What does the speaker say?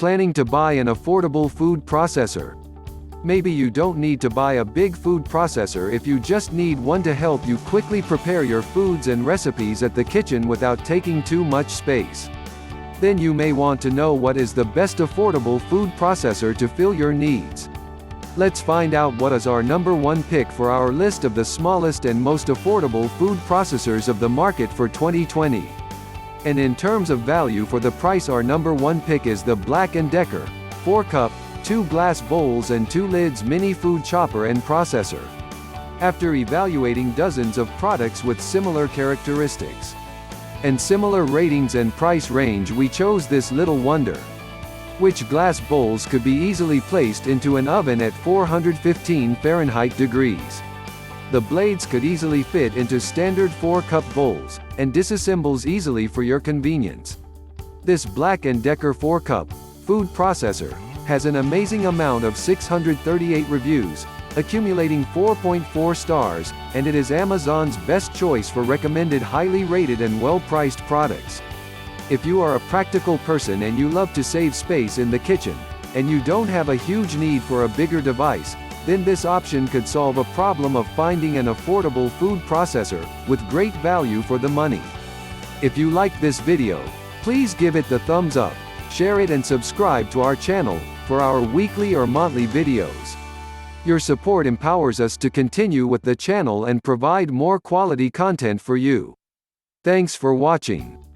Planning to buy an affordable food processor? Maybe you don't need to buy a big food processor if you just need one to help you quickly prepare your foods and recipes at the kitchen without taking too much space. Then you may want to know what is the best affordable food processor to fill your needs. Let's find out what is our number one pick for our list of the smallest and most affordable food processors of the market for 2020. And in terms of value for the price, our number one pick is the Black & Decker 4-cup, 2 glass bowls and 2 lids mini food chopper and processor. After evaluating dozens of products with similar characteristics and similar ratings and price range, we chose this little wonder. Which glass bowls could be easily placed into an oven at 415 Fahrenheit degrees. The blades could easily fit into standard 4-cup bowls, and disassembles easily for your convenience. This Black & Decker 4-cup food processor has an amazing amount of 638 reviews, accumulating 4.4 stars, and it is Amazon's best choice for recommended highly rated and well-priced products. If you are a practical person and you love to save space in the kitchen, and you don't have a huge need for a bigger device, then this option could solve a problem of finding an affordable food processor with great value for the money. If you liked this video, please give it the thumbs up, share it and subscribe to our channel for our weekly or monthly videos. Your support empowers us to continue with the channel and provide more quality content for you. Thanks for watching.